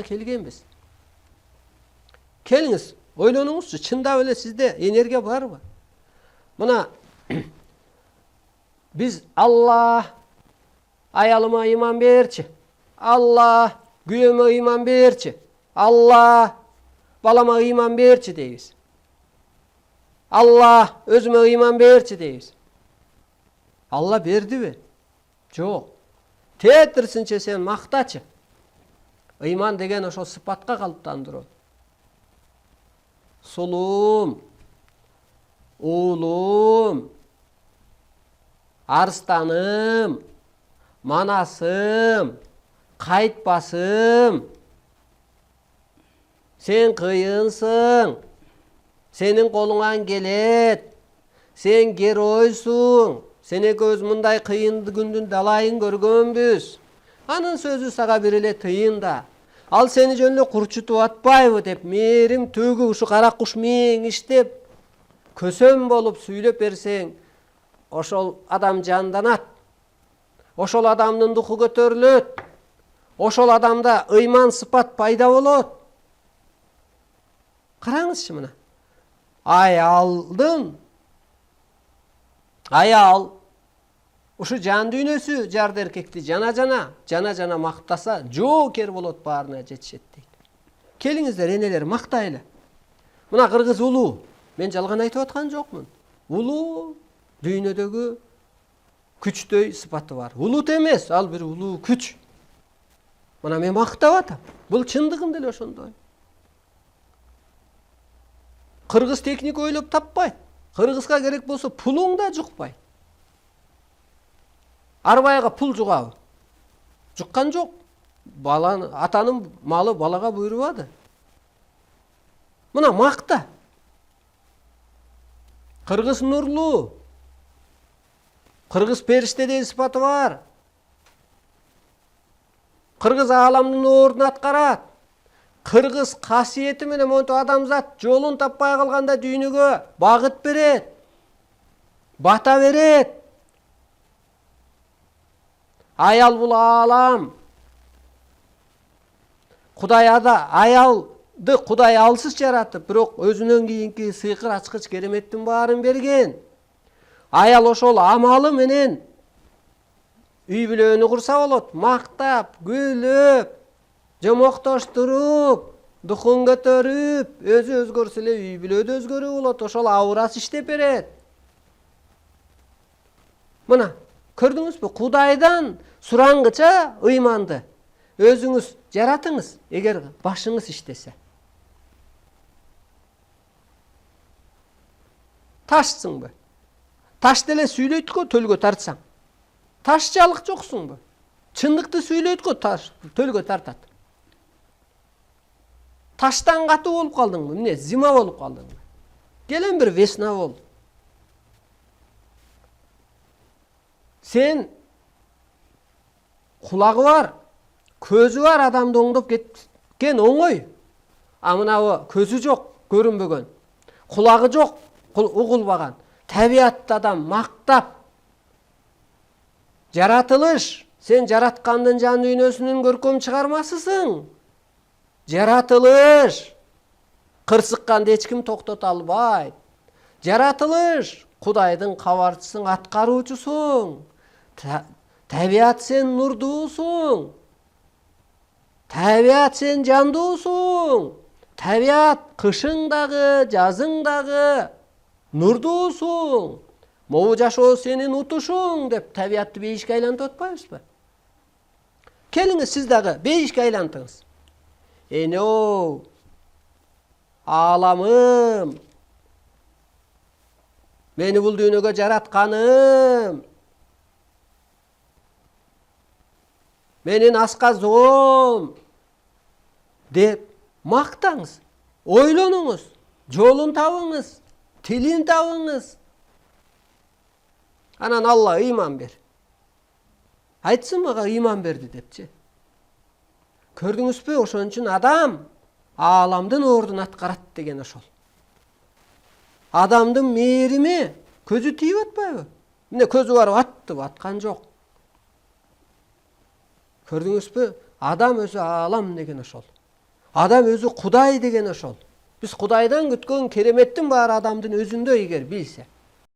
келгенбиз. Келиңиz, ойлонуңузчу, чындап эле сизде энергия барбы? Мына биз Алла аялыма ыйман берчи, Алла күйөөмө ыйман берчи, Алла балама ыйман берчи дейбиз. Алла өзүмө ыйман берчи дейбиз. Алла бердиби? Жок. Тетирсинче сен мактачы. Ыйман деген ошо сыпатка калыптандыруу. Сулуум, уулум, арстаным, манасым, кайтпасым. Сен кыйынсың, сенин колуңан келет, сен геройсуң, сен экөөбүз мындай кыйын күндүн далайын көргөнбүз. Анын сөзү сага бир эле тыйын да. Ал сени жөн эле курчутуп атпайбы деп, мээрим төгү ушу кара куш мээң иштеп, көсөм болуп сүйлөп берсең, ошол адам жанданат. Ошол адамдын духу көтөрүлөт. Ошол адамда ыйман сыпат пайда болот. Караңызчы мына. Аял ушу жан дүйнөсү жарды эркекти жана мактаса, жоокер болот, баарына жетишет дейт. Келиңиздер энелер, мактайлы. Мына кыргыз улуу, мен жалган айтып аткан жокмун. Улуу дүйнөдөгү күчтөй сыпаты бар. Улут эмес, ал бир улуу күч. Мына мен мактап атам. Бул чындыгым деле ошондой. Кыргыз техник ойлоп таппайт. Кыргызга керек болсо пулуң да жукпайт. Арбайга пул жугабы? Жуккан жок. Атанын малы балага буйрубады. Мына макта. Кыргыз нурлуу. Кыргыз периштедей сыпаты бар. Кыргыз ааламдын ордун аткарат. Кыргыз касиети менен монтип адамзат жолун таппай калганда дүйнөгө багыт берет. Бата берет. Аял бул аалам. Аялды Кудай алсыз жаратып, бирок өзүнөн кийинки сыйкыр ачкыч кереметтин баарын берген. Аял ошол амалы менен үй бүлөнү курса болот, мактап, күлүп, жомоктоштуруп, духун көтөрүп, өзү өзгөрсө эле үй бүлөдө өзгөрүү болот, ошол аурасы иштеп берет. Мына, көрдүңүзбү? Кудайдан сураңгыча ыйманды өзүңүз жаратыңыз, эгер башыңыз иштесе. Ташсыңбы? Таш деле сүйлөйт го, төлгө тартсаң. Ташчалык жоксуңбу? Чындыкты сүйлөйт го, таш төлгө тартат. Таштан катуу болуп калдыңбы? Эмне, зима болуп калдыңбы? Келен бир весна бол. Сен кулагы бар, көзү бар адамды оңдоп кеткен оңой. А мына көзү жок, көрүнбөгөн. Кулагы жок, угулбаган. Табиатты адам мактап. Жаратылыш, сен жараткандын жан дүйнөсүнүн көркөм чыгармасысың. Жаратылыш, кырсыкканды эч ким токтото албайт. Жаратылыш, Кудайдын кабарчысың, аткаруучусуң. Табиат сен нурдуусуң. Табиат сен жандуусуң. Табиат кышың дагы, жазың дагы нурдуусуң. Могу жашоо сенин утушуң деп табиатты бейишке айлантып атпайбызбы? Келиңиз, сиз дагы бейишке айлантыңыз. Эне-оу, ааламым, мени бул дүйнөгө жаратканым, менин асказоом деп мактаңыз, ойлонуңуз, жолун табыңыз, тилин табыңыз. Анан Алла ыйман бер. Айтсын мага ыйман берди депчи. Көрдүңүзбү, ошон үчүн адам ааламдын ордун аткарат деген ошол. Адамдын мээрими көзү тийип атпайбы? Эмне, көзү барып аттыбы? Аткан жок. Көрдүңүзбү? Адам өзү аалам деген ошол. Адам өзü Құдай деген ошол. Biz Құдайдан күткөн кереметтин баары адамдын өзүндө эгер билсе.